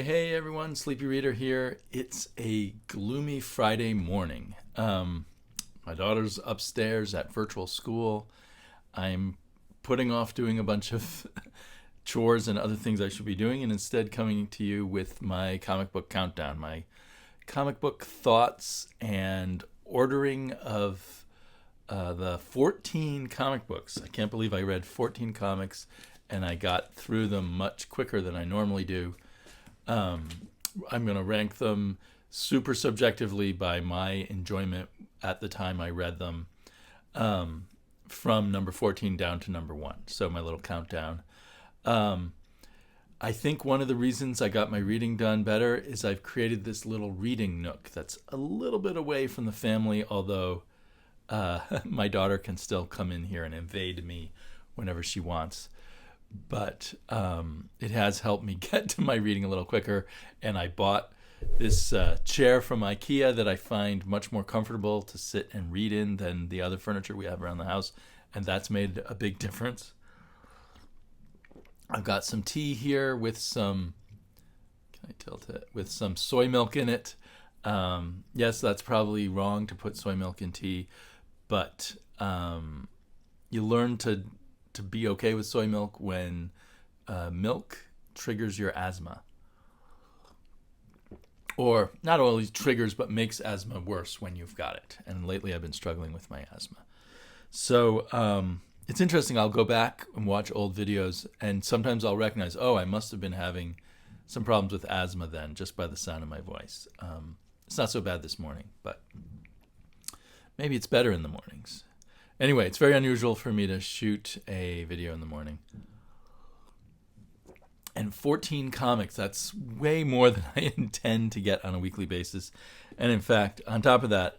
Hey everyone, Sleepy Reader here. It's a gloomy Friday morning. My daughter's upstairs at virtual school. I'm putting off doing a bunch of chores and other things I should be doing and instead coming to you with my comic book countdown, my comic book thoughts and ordering of the 14 comic books. I can't believe I read 14 comics and I got through them much quicker than I normally do. I'm going to rank them super subjectively by my enjoyment at the time I read them, from number 14 down to number 1. So my little countdown. I think one of the reasons I got my reading done better is I've created this little reading nook that's a little bit away from the family, although my daughter can still come in here and invade me whenever she wants. But it has helped me get to my reading a little quicker, and I bought this chair from IKEA that I find much more comfortable to sit and read in than the other furniture we have around the house, and that's made a big difference. I've got some tea here with some, can I tilt it, with some soy milk in it. Yes, that's probably wrong to put soy milk in tea, but you learn to be okay with soy milk when milk triggers your asthma. Or not only triggers, but makes asthma worse when you've got it. And lately I've been struggling with my asthma. So it's interesting. I'll go back and watch old videos, and sometimes I'll recognize, oh, I must have been having some problems with asthma then, just by the sound of my voice. It's not so bad this morning, but maybe it's better in the mornings. Anyway, it's very unusual for me to shoot a video in the morning. And 14 comics, that's way more than I intend to get on a weekly basis. And in fact, on top of that,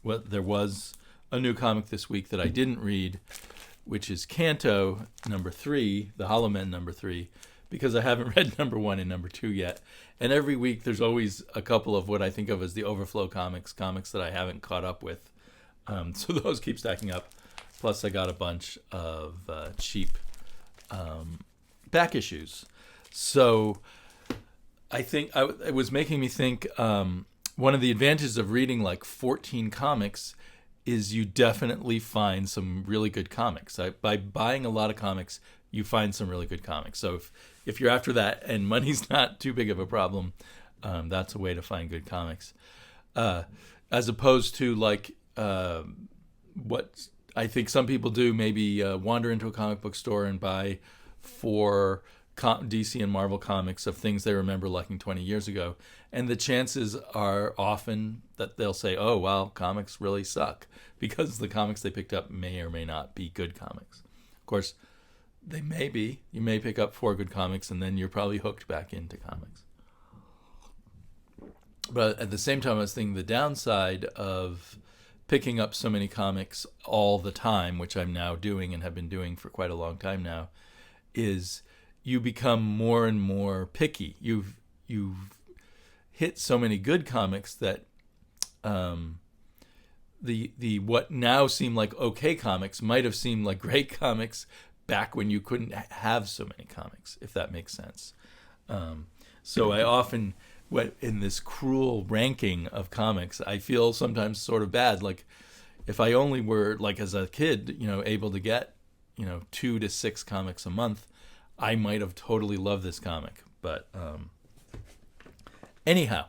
there was a new comic this week that I didn't read, which is Kanto number 3, the Hollow Men number 3, because I haven't read number 1 and number 2 yet. And every week there's always a couple of what I think of as the overflow comics that I haven't caught up with. So those keep stacking up. Plus, I got a bunch of cheap back issues. So I think it was making me think one of the advantages of reading like 14 comics is you definitely find some really good comics. By buying a lot of comics, you find some really good comics. So if you're after that and money's not too big of a problem, that's a way to find good comics. As opposed to like what I think some people do, maybe wander into a comic book store and buy 4 DC and Marvel comics of things they remember liking 20 years ago. And the chances are often that they'll say, oh, well, comics really suck, because the comics they picked up may or may not be good comics. Of course, they may be. You may pick up 4 good comics and then you're probably hooked back into comics. But at the same time, I was thinking the downside of picking up so many comics all the time, which I'm now doing and have been doing for quite a long time now, is you become more and more picky. You've hit so many good comics that the what now seem like okay comics might have seemed like great comics back when you couldn't have so many comics, if that makes sense. So I often, in this cruel ranking of comics, I feel sometimes sort of bad. Like if I only were, like as a kid, able to get, 2 to 6 comics a month, I might have totally loved this comic. But anyhow,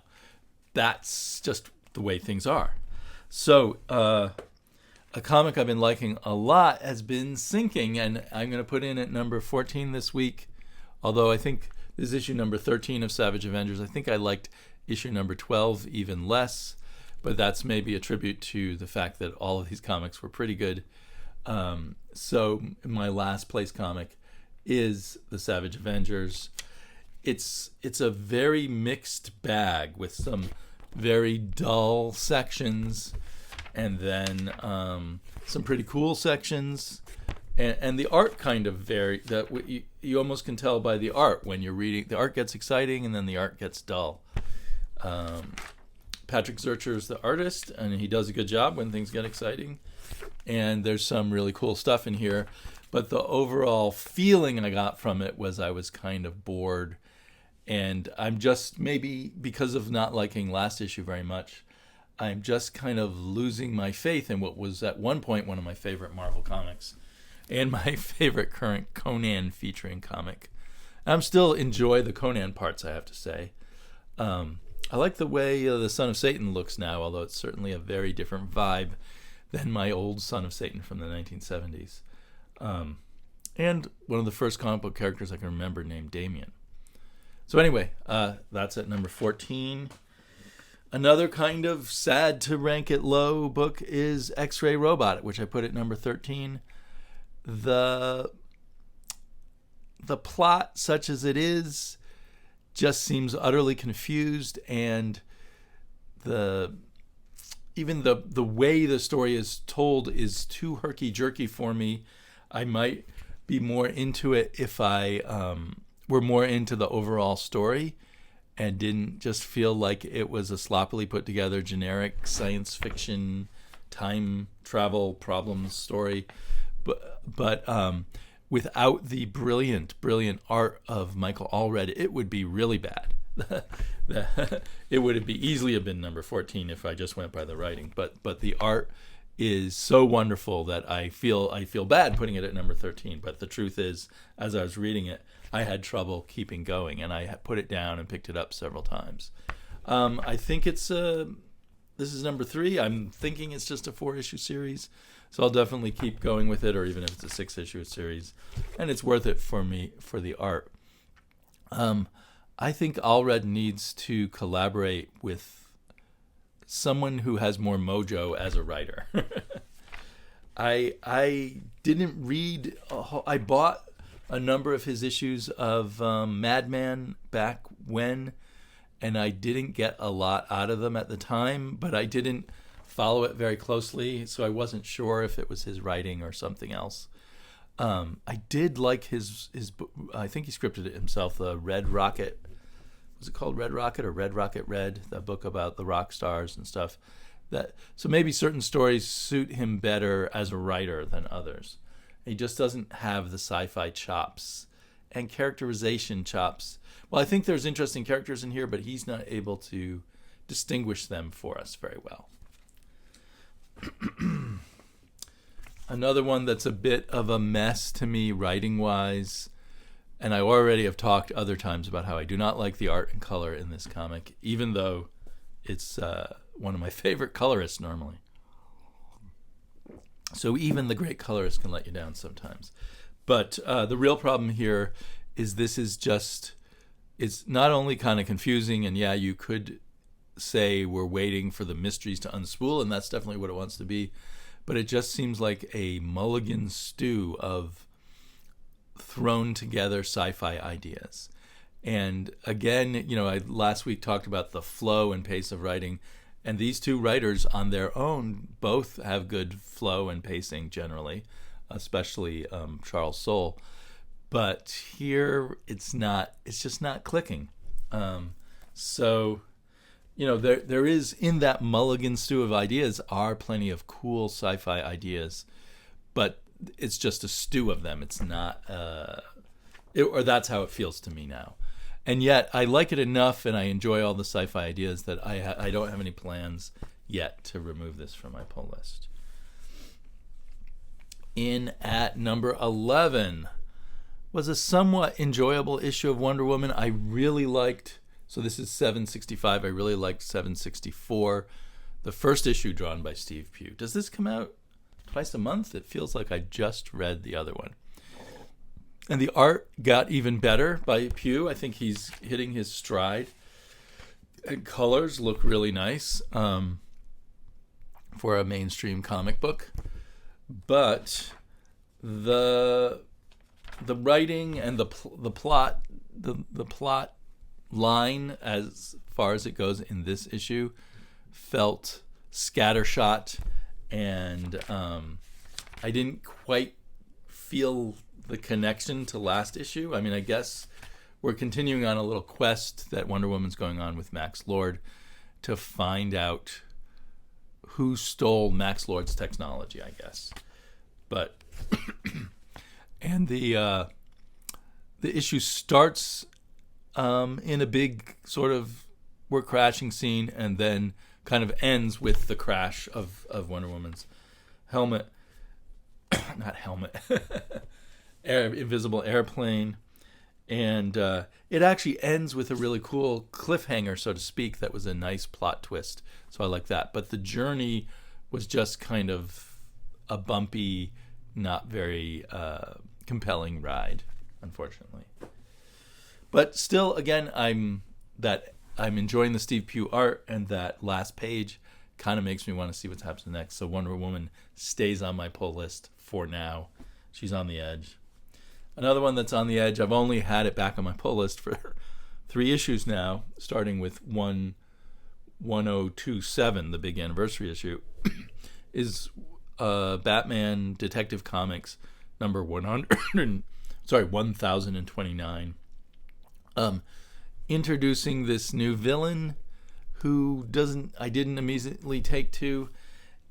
that's just the way things are. So a comic I've been liking a lot has been Sinking, and I'm going to put in at number 14 this week, although I think this is issue number 13 of Savage Avengers. I think I liked issue number 12 even less, but that's maybe a tribute to the fact that all of these comics were pretty good. So my last place comic is the Savage Avengers. It's a very mixed bag with some very dull sections and then some pretty cool sections. And the art kind of vary. You almost can tell by the art when you're reading. The art gets exciting, and then the art gets dull. Patrick Zurcher's the artist, and he does a good job when things get exciting. And there's some really cool stuff in here. But the overall feeling I got from it was I was kind of bored And I'm just, maybe because of not liking last issue very much, I'm just kind of losing my faith in what was at one point one of my favorite Marvel comics and my favorite current Conan featuring comic. I'm still enjoy the Conan parts, I have to say. I like the way the Son of Satan looks now, although it's certainly a very different vibe than my old Son of Satan from the 1970s. And one of the first comic book characters I can remember named Damien. So anyway, that's at number 14. Another kind of sad to rank it low book is XRay Robot, which I put at number 13. The plot, such as it is, just seems utterly confused, and even the way the story is told is too herky-jerky for me. I might be more into it if I were more into the overall story and didn't just feel like it was a sloppily put together generic science fiction time travel problems story. But without the brilliant art of Michael Allred, it would be really bad. It would easily have been number 14 if I just went by the writing. But the art is so wonderful that I feel bad putting it at number 13. But the truth is, as I was reading it, I had trouble keeping going, and I put it down and picked it up several times. I think this is number 3. I'm thinking it's just a 4-issue series, so I'll definitely keep going with it, or even if it's a 6-issue series, and it's worth it for me for the art. I think Allred needs to collaborate with someone who has more mojo as a writer. I didn't read. I bought a number of his issues of Madman back when, and I didn't get a lot out of them at the time, but I didn't follow it very closely, so I wasn't sure if it was his writing or something else. I did like his I think he scripted it himself, the Red Rocket. Was it called Red Rocket or Red Rocket Red? That book about the rock stars and stuff. So maybe certain stories suit him better as a writer than others. He just doesn't have the sci-fi chops and characterization chops. Well, I think there's interesting characters in here, but he's not able to distinguish them for us very well. Another one that's a bit of a mess to me writing-wise, and I already have talked other times about how I do not like the art and color in this comic, even though it's one of my favorite colorists normally. So even the great colorist can let you down sometimes. But the real problem here is it's not only kind of confusing, and yeah, you could say we're waiting for the mysteries to unspool, and that's definitely what it wants to be, but it just seems like a mulligan stew of thrown together sci-fi ideas. And again, I last week talked about the flow and pace of writing, and these two writers on their own both have good flow and pacing generally, especially Charles Soule. But here it's just not clicking. So there is, in that mulligan stew of ideas, are plenty of cool sci-fi ideas, but it's just a stew of them. It's not, or that's how it feels to me now. And yet I like it enough, and I enjoy all the sci-fi ideas that I don't have any plans yet to remove this from my pull list. In at number 11 was a somewhat enjoyable issue of Wonder Woman. I really liked, so this is 765, I really liked 764, the first issue drawn by Steve Pugh. Does this come out twice a month? It feels like I just read the other one. And the art got even better by Pugh. I think he's hitting his stride. And colors look really nice for a mainstream comic book. But the writing and the plot line, as far as it goes in this issue, felt scattershot, and I didn't quite feel the connection to last issue. I mean, I guess we're continuing on a little quest that Wonder Woman's going on with Max Lord to find out who stole Max Lord's technology, I guess. But and the issue starts in a big sort of we're crashing scene, and then kind of ends with the crash of Wonder Woman's helmet. Not helmet. Invisible airplane. And it actually ends with a really cool cliffhanger, so to speak, that was a nice plot twist. So I like that. But the journey was just kind of a bumpy, not very compelling ride, unfortunately. But still, again, I'm enjoying the Steve Pugh art, and that last page kind of makes me want to see what's happening next. So Wonder Woman stays on my pull list for now. She's on the edge. Another one that's on the edge, I've only had it back on my pull list for 3 issues now, starting with 1027, the big anniversary issue, is Batman Detective Comics number 1029. Introducing this new villain who I didn't immediately take to.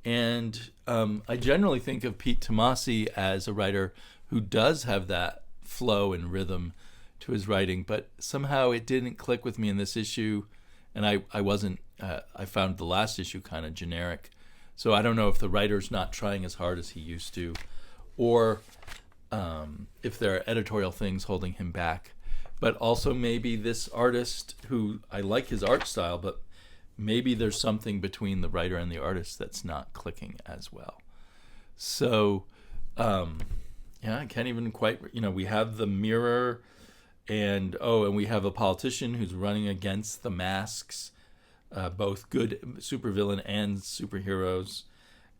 And I generally think of Pete Tomasi as a writer who does have that flow and rhythm to his writing, but somehow it didn't click with me in this issue, and I found the last issue kind of generic. So I don't know if the writer's not trying as hard as he used to, or if there are editorial things holding him back. But also maybe this artist, who I like his art style, but maybe there's something between the writer and the artist that's not clicking as well. So I can't even quite, we have the Mirror, and we have a politician who's running against the Masks, both good supervillain and superheroes,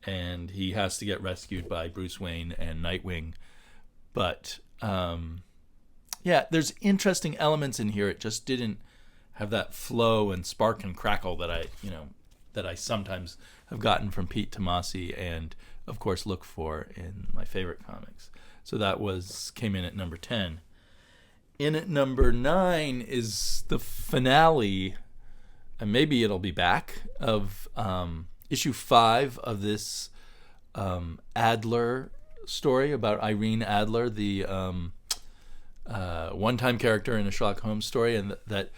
and he has to get rescued by Bruce Wayne and Nightwing. But there's interesting elements in here. It just didn't have that flow and spark and crackle that I sometimes have gotten from Pete Tomasi, and of course look for in my favorite comics. So that came in at number 10. In at number 9 is the finale, and maybe it'll be back, of issue 5 of this Adler story about Irene Adler, the one-time character in a Sherlock Holmes story, and that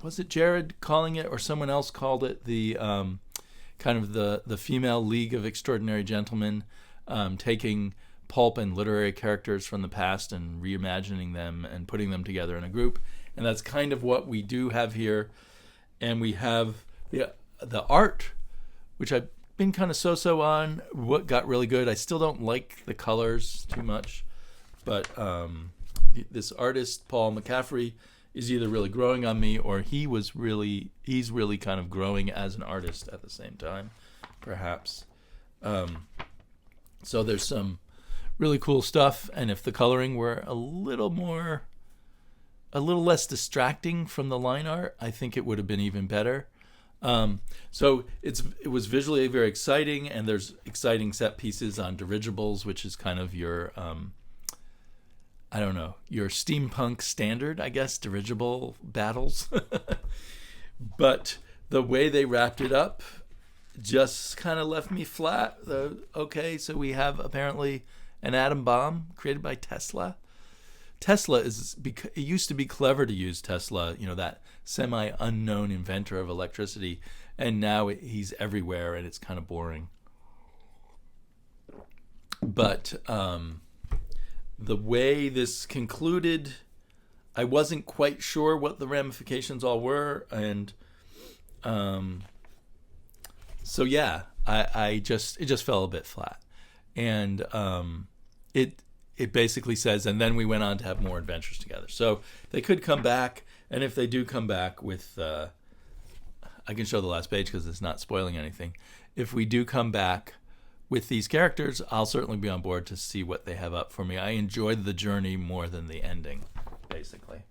was it Jared calling it, or someone else called it, the kind of the female League of Extraordinary Gentlemen, taking pulp and literary characters from the past and reimagining them and putting them together in a group. And that's kind of what we do have here. And we have the art, which I've been kind of so-so on. What got really good, I still don't like the colors too much, but this artist, Paul McCaffrey, is either really growing on me, or he's really kind of growing as an artist at the same time, perhaps. So there's some really cool stuff, and if the coloring were a little less distracting from the line art, I think it would have been even better. So it was visually very exciting, and there's exciting set pieces on dirigibles, which is kind of your your steampunk standard, I guess, dirigible battles. But the way they wrapped it up just kind of left me flat. Okay, so we have apparently an atom bomb created by Tesla. Tesla it used to be clever to use Tesla, that semi-unknown inventor of electricity, and now he's everywhere, and it's kind of boring. But the way this concluded, I wasn't quite sure what the ramifications all were, and so yeah, it just fell a bit flat, and it basically says, and then we went on to have more adventures together. So they could come back, and if they do come back with, I can show the last page because it's not spoiling anything. If we do come back with these characters, I'll certainly be on board to see what they have up for me. I enjoyed the journey more than the ending, basically.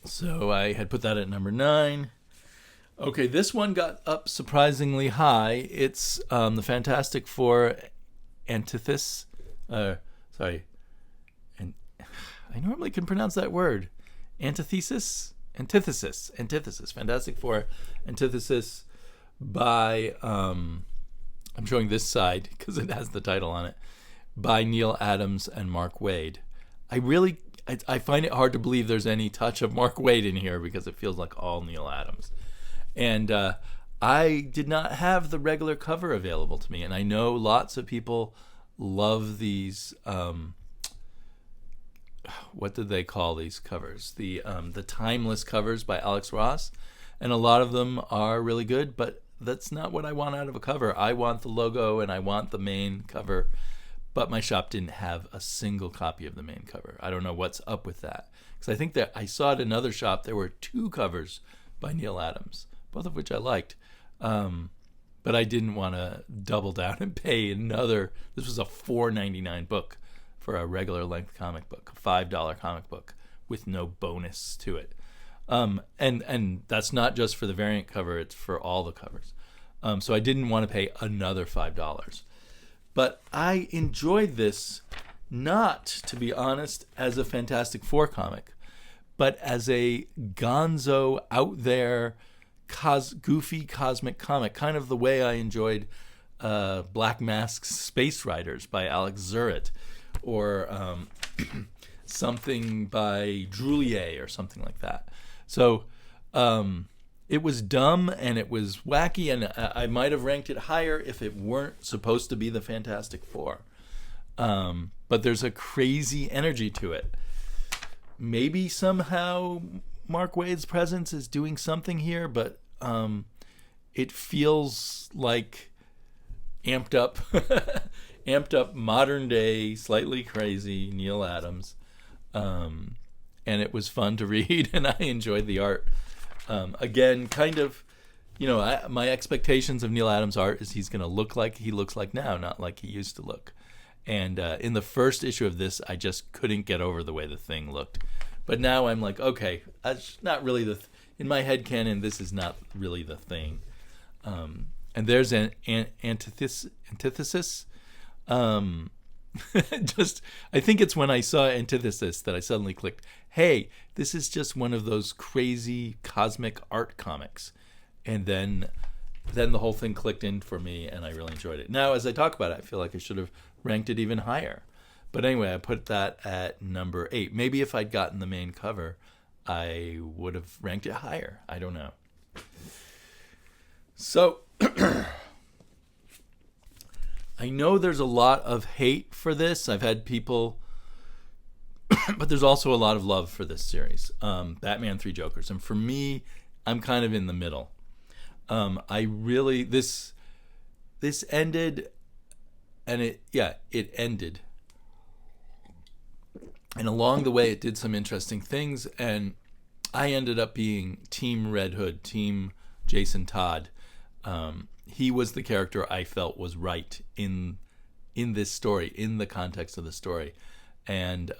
So I had put that at number 9. Okay, this one got up surprisingly high. It's the Fantastic Four antithesis. And I normally can pronounce that word. Antithesis. Fantastic Four antithesis by I'm showing this side because it has the title on it, by Neil Adams and Mark Waid. I I find it hard to believe there's any touch of Mark Waid in here because it feels like all Neil Adams. And I did not have the regular cover available to me, and I know lots of people love these. What did they call these covers? The timeless covers by Alex Ross, and a lot of them are really good. But that's not what I want out of a cover. I want the logo and I want the main cover. But my shop didn't have a single copy of the main cover. I don't know what's up with that, because I think that I saw at another shop there were 2 covers by Neil Adams, both of which I liked. But I didn't want to double down and pay another. This was a $4.99 book for a regular length comic book, a $5 comic book with no bonus to it. And that's not just for the variant cover, it's for all the covers. So I didn't want to pay another $5. But I enjoyed this, not, to be honest, as a Fantastic Four comic, but as a gonzo, out there, goofy cosmic comic, kind of the way I enjoyed Black Mask's Space Riders by Alex Zurrett, or something by Drulier or something like that. So it was dumb and it was wacky, and I might have ranked it higher if it weren't supposed to be the Fantastic Four. But there's a crazy energy to it. Maybe somehow Mark Waid's presence is doing something here, but it feels like amped up modern day, slightly crazy Neil Adams. And it was fun to read, and I enjoyed the art. Again, kind of, my expectations of Neil Adams' art is he's going to look like he looks like now, not like he used to look. And in the first issue of this, I just couldn't get over the way the Thing looked. But now I'm like, okay, that's not really in my headcanon, this is not really the Thing. And there's an antithesis. I think it's when I saw Antithesis that I suddenly clicked, hey, this is just one of those crazy cosmic art comics. And then the whole thing clicked in for me, and I really enjoyed it. Now, as I talk about it, I feel like I should have ranked it even higher. But anyway, I put that at number 8. Maybe if I'd gotten the main cover, I would have ranked it higher. I don't know. So I know there's a lot of hate for this. I've had people, but there's also a lot of love for this series, Batman 3 Jokers. And for me, I'm kind of in the middle. This ended, and it ended. And along the way, it did some interesting things, and I ended up being Team Red Hood, Team Jason Todd. He was the character I felt was right in this story, in the context of the story. And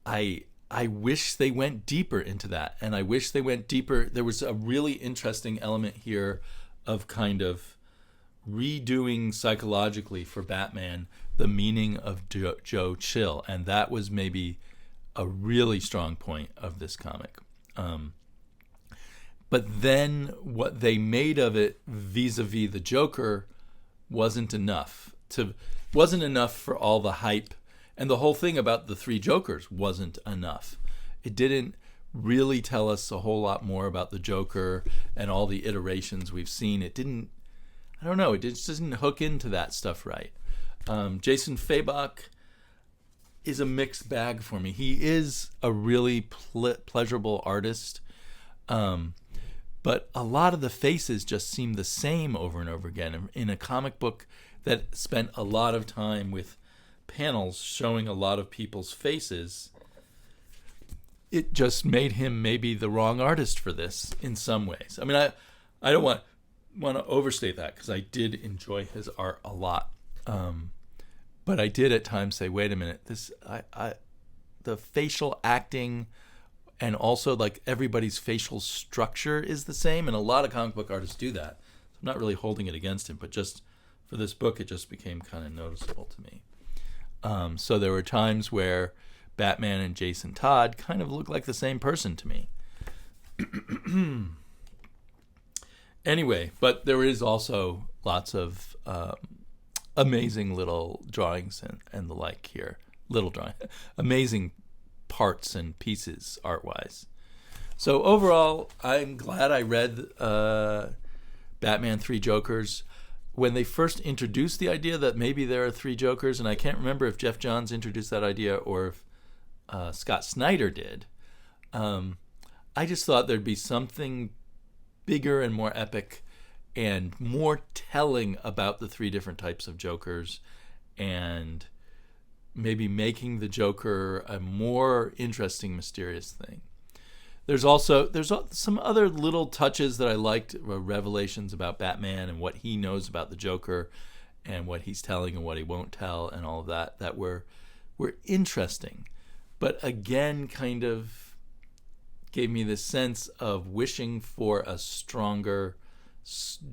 I wish they went deeper into that. And I wish they went deeper. There was a really interesting element here of kind of redoing psychologically for Batman the meaning of Joe Chill. And that was maybe a really strong point of this comic. But then what they made of it vis-a-vis the Joker wasn't enough for all the hype, and the whole thing about the 3 Jokers wasn't enough. It didn't really tell us a whole lot more about the Joker and all the iterations we've seen. It just didn't hook into that stuff right. Jason Fabok is a mixed bag for me. He is a really pleasurable artist, but a lot of the faces just seem the same over and over again. In a comic book that spent a lot of time with panels showing a lot of people's faces, it just made him maybe the wrong artist for this in some ways. I mean, I don't want to overstate that, because I did enjoy his art a lot. But I did at times say, wait a minute, the facial acting and also like everybody's facial structure is the same, and a lot of comic book artists do that. So I'm not really holding it against him, but just for this book, it just became kind of noticeable to me. So there were times where Batman and Jason Todd kind of looked like the same person to me. Anyway, but there is also lots of amazing little drawings and the like here. little drawing, amazing parts and pieces art-wise. So overall, I'm glad I read Batman 3 Jokers. When they first introduced the idea that maybe there are 3 Jokers, and I can't remember if Jeff Johns introduced that idea or if Scott Snyder did, I just thought there'd be something bigger and more epic and more telling about the 3 different types of Jokers, and maybe making the Joker a more interesting, mysterious thing. There's some other little touches that I liked, revelations about Batman and what he knows about the Joker and what he's telling and what he won't tell and all of that were interesting. But again, kind of gave me this sense of wishing for a stronger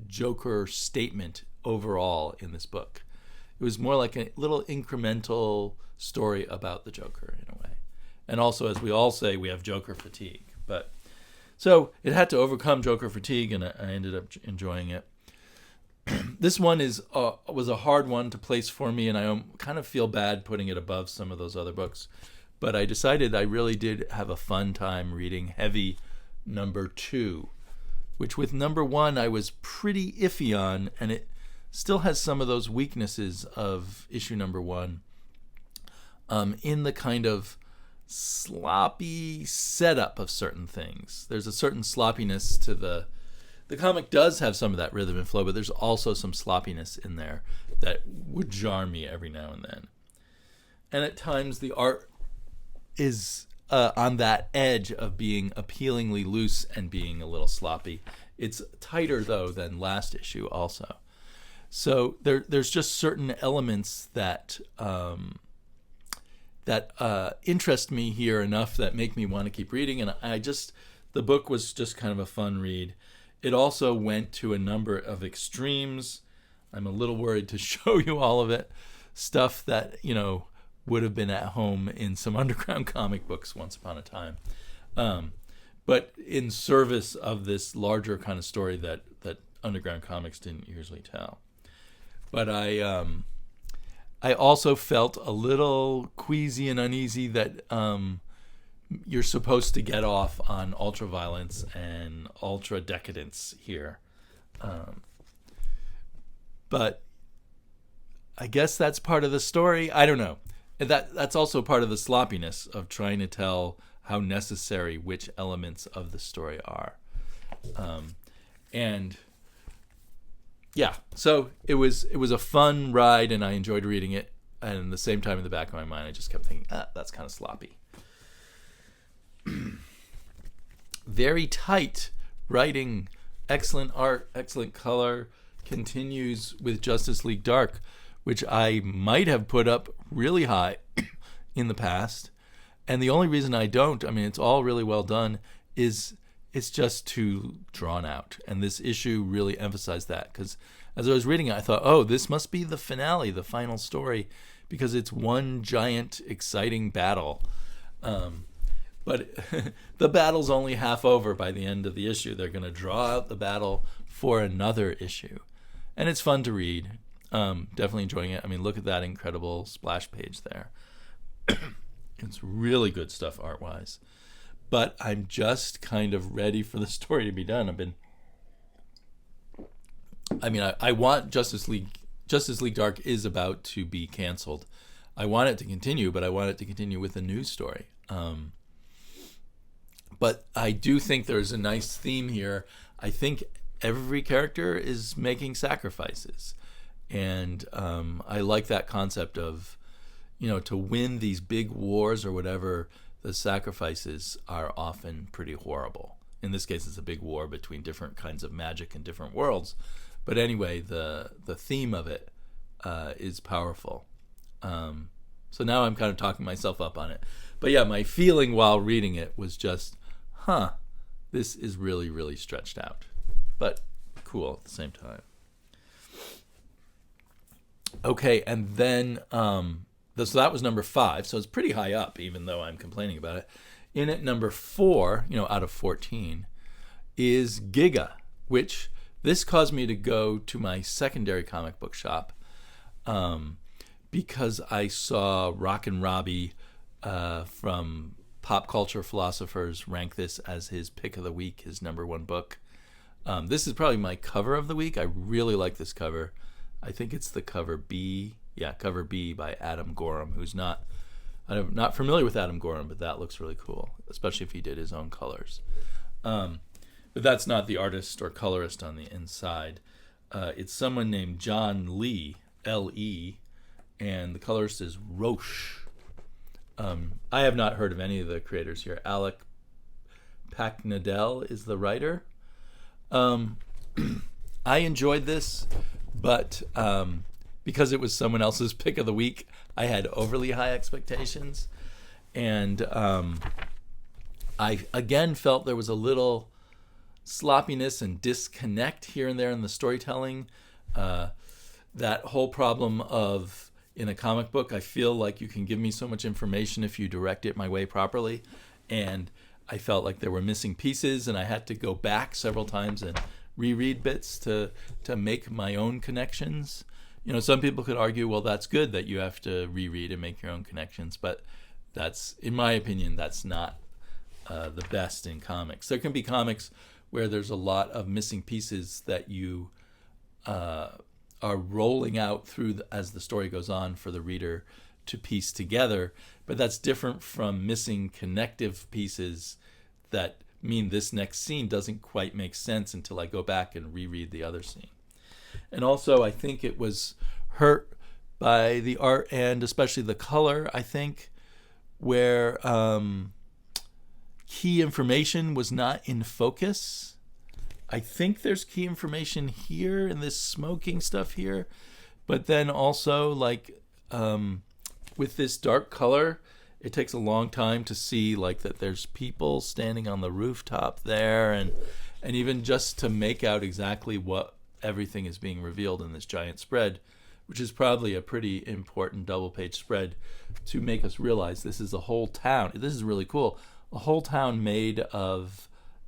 Joker statement overall in this book. It was more like a little incremental story about the Joker in a way. And also, as we all say, we have Joker fatigue. But so it had to overcome Joker fatigue, and I ended up enjoying it. This one was a hard one to place for me, and I kind of feel bad putting it above some of those other books. But I decided I really did have a fun time reading Heavy number 2, which with number 1 I was pretty iffy on, and it still has some of those weaknesses of issue number 1 in the kind of sloppy setup of certain things. There's a certain sloppiness to the comic does have some of that rhythm and flow, but there's also some sloppiness in there that would jar me every now and then. And at times the art is on that edge of being appealingly loose and being a little sloppy. It's tighter though than last issue also. So there's just certain elements that interest me here enough that make me want to keep reading, and the book was just kind of a fun read. It also went to a number of extremes. I'm a little worried to show you all of it. Stuff that, would have been at home in some underground comic books once upon a time. But in service of this larger kind of story that underground comics didn't usually tell. But I also felt a little queasy and uneasy that you're supposed to get off on ultra-violence and ultra-decadence here. But I guess that's part of the story. I don't know. That's also part of the sloppiness of trying to tell how necessary which elements of the story are. And yeah, so it was a fun ride, and I enjoyed reading it. And at the same time, in the back of my mind, I just kept thinking, that's kind of sloppy. Very tight writing, excellent art, excellent color, continues with Justice League Dark, which I might have put up really high in the past. And the only reason I don't, it's all really well done, is it's just too drawn out. And this issue really emphasized that, because as I was reading it, I thought, oh, this must be the finale, the final story, because it's one giant, exciting battle. But the battle's only half over by the end of the issue. They're going to draw out the battle for another issue. And it's fun to read. Definitely enjoying it. Look at that incredible splash page there. It's really good stuff art-wise. But I'm just kind of ready for the story to be done. I want Justice League. Justice League Dark is about to be canceled. I want it to continue, but I want it to continue with a new story. But I do think there's a nice theme here. I think every character is making sacrifices. And I like that concept of, to win these big wars or whatever, the sacrifices are often pretty horrible. In this case, it's a big war between different kinds of magic in different worlds. But anyway, the theme of it is powerful. So now I'm kind of talking myself up on it. But yeah, my feeling while reading it was just, this is really, really stretched out. But cool at the same time. Okay, and then so that was number 5. So it's pretty high up, even though I'm complaining about it. In at number 4, out of 14, is Giga, which this caused me to go to my secondary comic book shop because I saw Rock and Robbie from Pop Culture Philosophers rank this as his pick of the week, his number one book. This is probably my cover of the week. I really like this cover. I think it's the cover B. Yeah, cover B by Adam Gorham, who's I'm not familiar with Adam Gorham, but that looks really cool, especially if he did his own colors. But that's not the artist or colorist on the inside. It's someone named John Lee, L-E, and the colorist is Roche. I have not heard of any of the creators here. Alec Packnadel is the writer. I enjoyed this, but because it was someone else's pick of the week, I had overly high expectations. And I, again, felt there was a little sloppiness and disconnect here and there in the storytelling. That whole problem of, in a comic book, I feel like you can give me so much information if you direct it my way properly. And I felt like there were missing pieces, and I had to go back several times and reread bits to make my own connections. You know, some people could argue, well, that's good that you have to reread and make your own connections, but that's, in my opinion, that's not the best in comics. There can be comics where there's a lot of missing pieces that you are rolling out through as the story goes on for the reader to piece together, but that's different from missing connective pieces that mean this next scene doesn't quite make sense until I go back and reread the other scene. And also, I think it was hurt by the art and especially the color, I think, where key information was not in focus. I think there's key information here in this smoking stuff here, but then also, like, with this dark color, it takes a long time to see, like, that there's people standing on the rooftop there, and even just to make out exactly what everything is being revealed in this giant spread, which is probably a pretty important double-page spread to make us realize this is a whole town. This is really cool. A whole town made of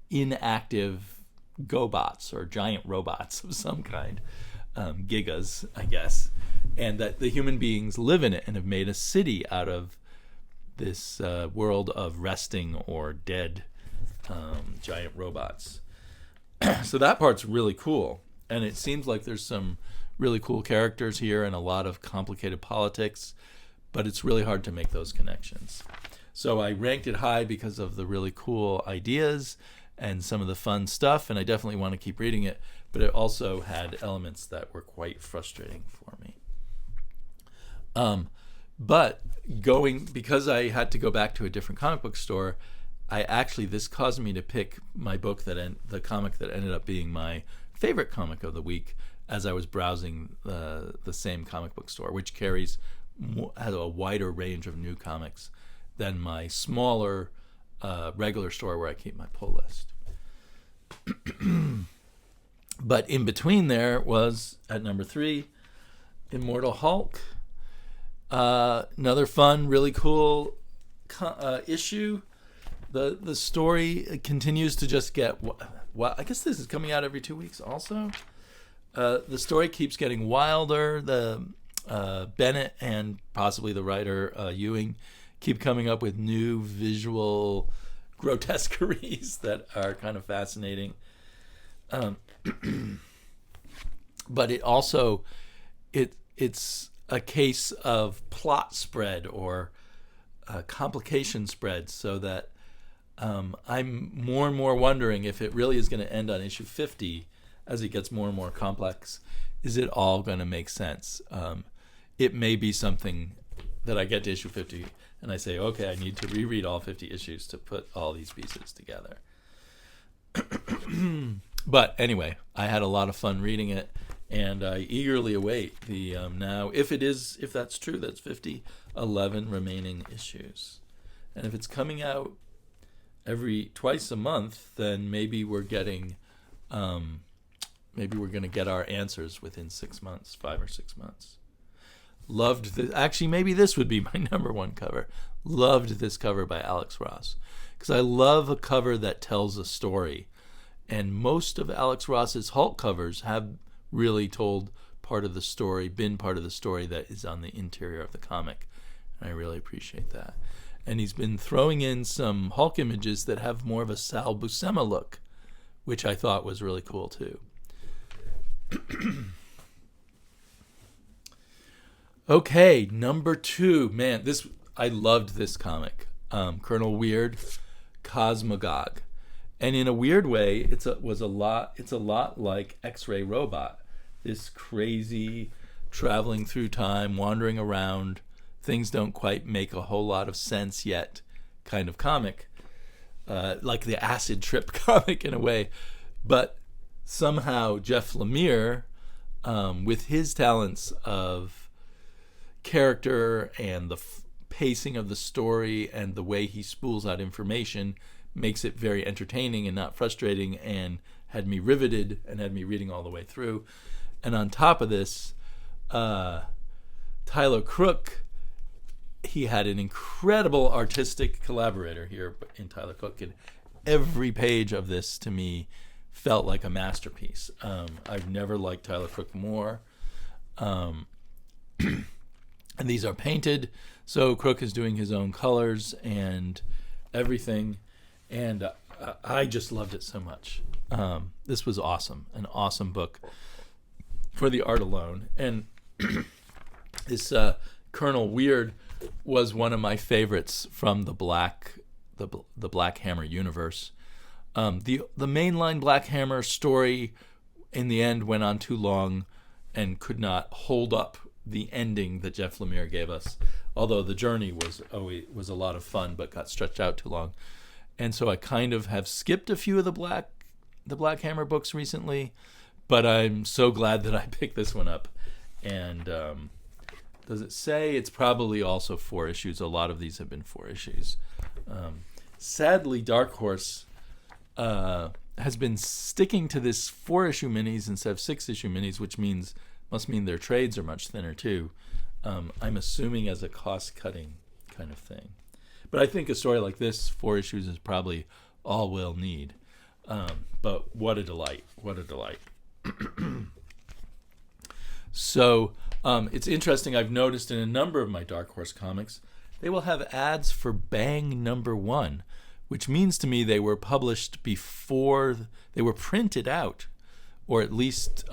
inactive GoBots or giant robots of some kind, Gigas, I guess, and that the human beings live in it and have made a city out of this world of resting or dead giant robots. So that part's really cool, and it seems like there's some really cool characters here and a lot of complicated politics, but it's really hard to make those connections. So I ranked it high because of the really cool ideas and some of the fun stuff, and I definitely want to keep reading it, but it also had elements that were quite frustrating for me. But because I had to go back to a different comic book store, this caused me to pick my book the comic that ended up being my favorite comic of the week as I was browsing the same comic book store, which has a wider range of new comics than my smaller regular store where I keep my pull list. But in between there was, at number 3, Immortal Hulk. Another fun, really cool issue. The story continues to just get... I guess this is coming out every 2 weeks also. The story keeps getting wilder. Bennett and possibly the writer Ewing keep coming up with new visual grotesqueries that are kind of fascinating. But it also it's a case of plot spread or complication spread, so that I'm more and more wondering if it really is going to end on issue 50 as it gets more and more complex. Is it all going to make sense? It may be something that I get to issue 50 and I say, okay, I need to reread all 50 issues to put all these pieces together. But anyway, I had a lot of fun reading it, and I eagerly await the now, if that's true, that's 11 remaining issues. And if it's coming out twice a month, then maybe we're going to get our answers within 6 months, 5 or 6 months. Loved this. Actually, maybe this would be my number one cover. Loved this cover by Alex Ross, because I love a cover that tells a story. And most of Alex Ross's Hulk covers have really told part of the story, been part of the story that is on the interior of the comic. And I really appreciate that. And he's been throwing in some Hulk images that have more of a Sal Buscema look, which I thought was really cool too. Okay, number 2. Man, I loved this comic. Colonel Weird, Cosmogog. And in a weird way, it's a lot like X-Ray Robot. This crazy traveling through time, wandering around, things don't quite make a whole lot of sense yet kind of comic. Like the acid trip comic in a way. But somehow Jeff Lemire, with his talents of character and the pacing of the story and the way he spools out information, makes it very entertaining and not frustrating, and had me riveted and had me reading all the way through. And on top of this, Tyler Crook, he had an incredible artistic collaborator here in Tyler Crook, and every page of this to me felt like a masterpiece. I've never liked Tyler Crook more. And these are painted, so Crook is doing his own colors and everything, and I just loved it so much. This was awesome, an awesome book for the art alone. And this Colonel Weird was one of my favorites from the Black Hammer universe. The mainline Black Hammer story in the end went on too long and could not hold up the ending that Jeff Lemire gave us, although the journey was a lot of fun but got stretched out too long. And so I kind of have skipped a few of the Black Hammer books recently, but I'm so glad that I picked this one up. And does it say it's probably also 4 issues? A lot of these have been 4 issues. Sadly, Dark Horse has been sticking to this 4-issue minis instead of 6-issue minis, which must mean their trades are much thinner too. I'm assuming as a cost-cutting kind of thing. But I think a story like this, 4 issues, is probably all we'll need. But what a delight. What a delight. So it's interesting. I've noticed in a number of my Dark Horse comics, they will have ads for Bang #1, which means to me they were published before they were printed out, or at least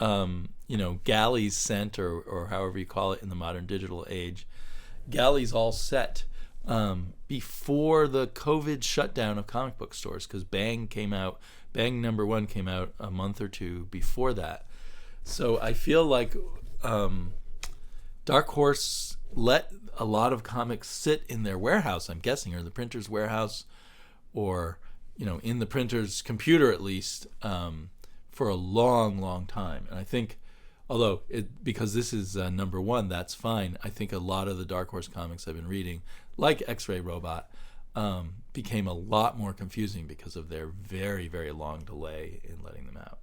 galleys sent, or however you call it in the modern digital age. Galleys all set before the COVID shutdown of comic book stores, because Bang #1 came out a month or two before that. So I feel like Dark Horse let a lot of comics sit in their warehouse, I'm guessing, or the printer's warehouse, or in the printer's computer at least, for a long, long time. And I think, although because this is #1, that's fine. I think a lot of the Dark Horse comics I've been reading, like X-Ray Robot, became a lot more confusing because of their very, very long delay in letting them out.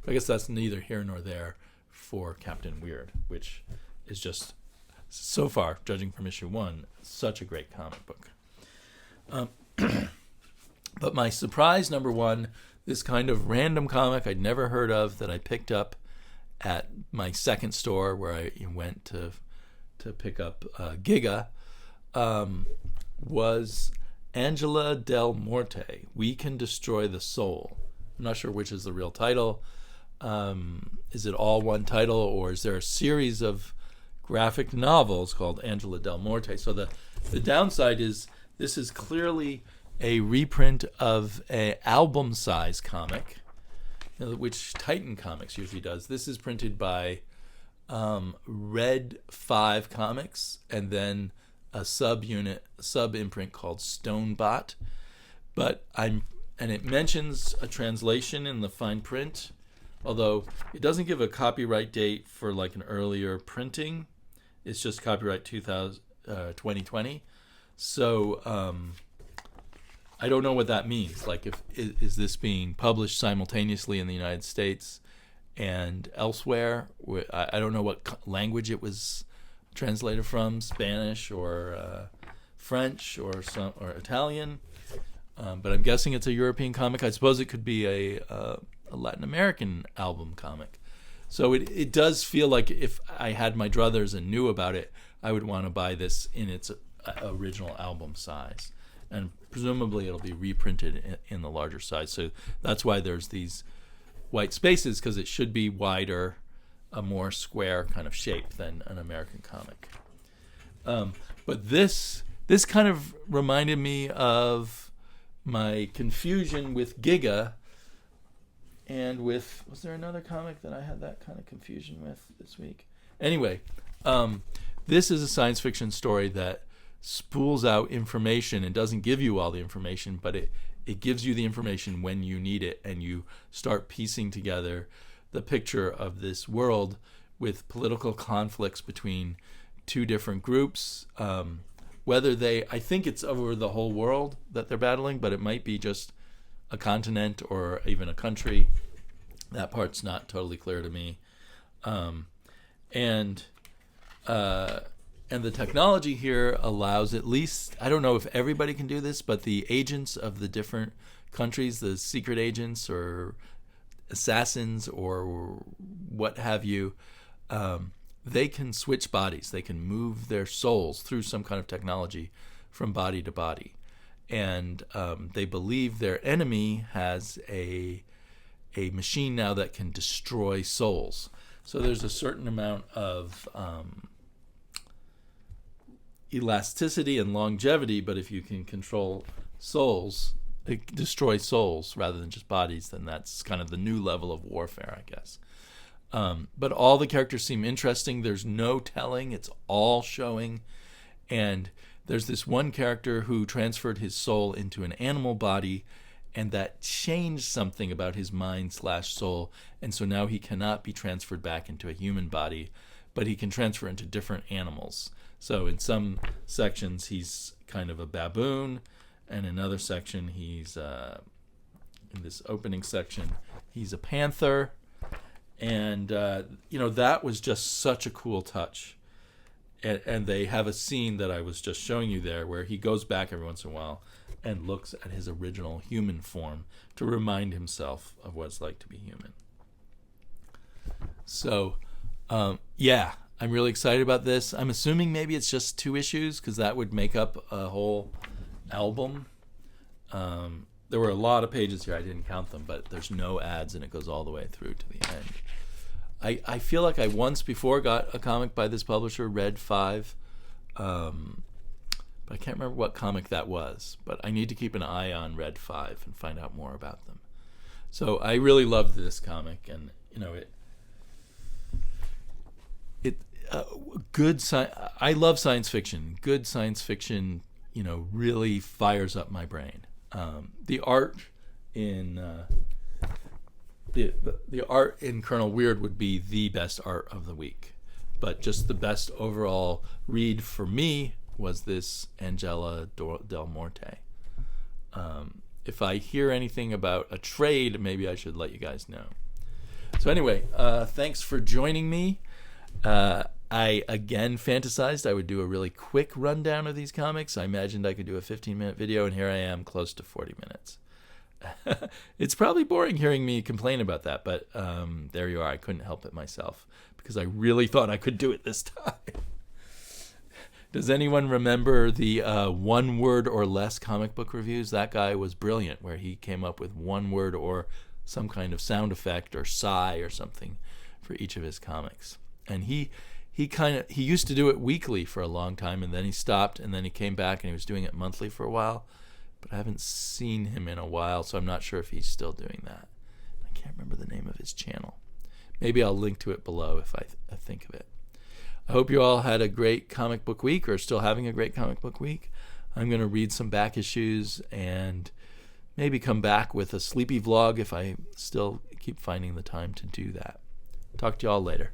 But I guess that's neither here nor there for Captain Weird, which is just, so far, judging from issue 1, such a great comic book. But my surprise #1, this kind of random comic I'd never heard of that I picked up at my second store where I went to pick up Giga, was Angela Del Morte, We Can Destroy the Soul. I'm not sure which is the real title. Is it all one title, or is there a series of graphic novels called Angela Del Morte? So the downside is this is clearly a reprint of an album-size comic, which Titan Comics usually does. This is printed by Red 5 Comics, and then a sub-imprint called Stonebot. And it mentions a translation in the fine print, although it doesn't give a copyright date for like an earlier printing. It's just copyright 2020. So I don't know what that means. Like, is this being published simultaneously in the United States and elsewhere? I don't know what language it was translated from, Spanish or French or Italian. But I'm guessing it's a European comic. I suppose it could be a Latin American album comic. So it does feel like if I had my druthers and knew about it, I would want to buy this in its original album size. And presumably it'll be reprinted in the larger size. So that's why there's these white spaces, because it should be wider, a more square kind of shape than an American comic. But this kind of reminded me of my confusion with Giga, and with, was there another comic that I had that kind of confusion with this week? Anyway, this is a science fiction story that spools out information and doesn't give you all the information, but it gives you the information when you need it, and you start piecing together the picture of this world with political conflicts between two different groups. Whether I think it's over the whole world that they're battling, but it might be just a continent or even a country. That part's not totally clear to me. And the technology here allows, at least, I don't know if everybody can do this, but the agents of the different countries, the secret agents or assassins or what have you, they can switch bodies. They can move their souls through some kind of technology from body to body. And they believe their enemy has a machine now that can destroy souls. So there's a certain amount of elasticity and longevity, but if you can control souls, destroy souls rather than just bodies, then that's kind of the new level of warfare, I guess. But all the characters seem interesting. There's no telling. It's all showing. And there's this one character who transferred his soul into an animal body, and that changed something about his mind/soul. And so now he cannot be transferred back into a human body, but he can transfer into different animals. So in some sections, he's kind of a baboon, and in another section, he's, in this opening section, he's a panther. And, that was just such a cool touch. And they have a scene that I was just showing you there where he goes back every once in a while and looks at his original human form to remind himself of what it's like to be human. So, I'm really excited about this. I'm assuming maybe it's just 2 issues, because that would make up a whole album. There were a lot of pages here. I didn't count them, but there's no ads, and it goes all the way through to the end. I feel like I once before got a comic by this publisher, Red 5, but I can't remember what comic that was. But I need to keep an eye on Red 5 and find out more about them. So I really loved this comic, and I love science fiction. Good science fiction, really fires up my brain. The art in the art in Colonel Weird would be the best art of the week, but just the best overall read for me was this Angela Del Morte. If I hear anything about a trade, maybe I should let you guys know. So anyway, thanks for joining me. I again fantasized I would do a really quick rundown of these comics. I imagined I could do a 15-minute video, and here I am, close to 40 minutes. It's probably boring hearing me complain about that, but there you are. I couldn't help it myself because I really thought I could do it this time. Does anyone remember the 1 word or less comic book reviews? That guy was brilliant, where he came up with 1 word or some kind of sound effect or sigh or something for each of his comics. And he used to do it weekly for a long time, and then he stopped, and then he came back and he was doing it monthly for a while. But I haven't seen him in a while, so I'm not sure if he's still doing that. I can't remember the name of his channel. Maybe I'll link to it below if I think of it. I hope you all had a great comic book week, or still having a great comic book week. I'm going to read some back issues and maybe come back with a sleepy vlog if I still keep finding the time to do that. Talk to you all later.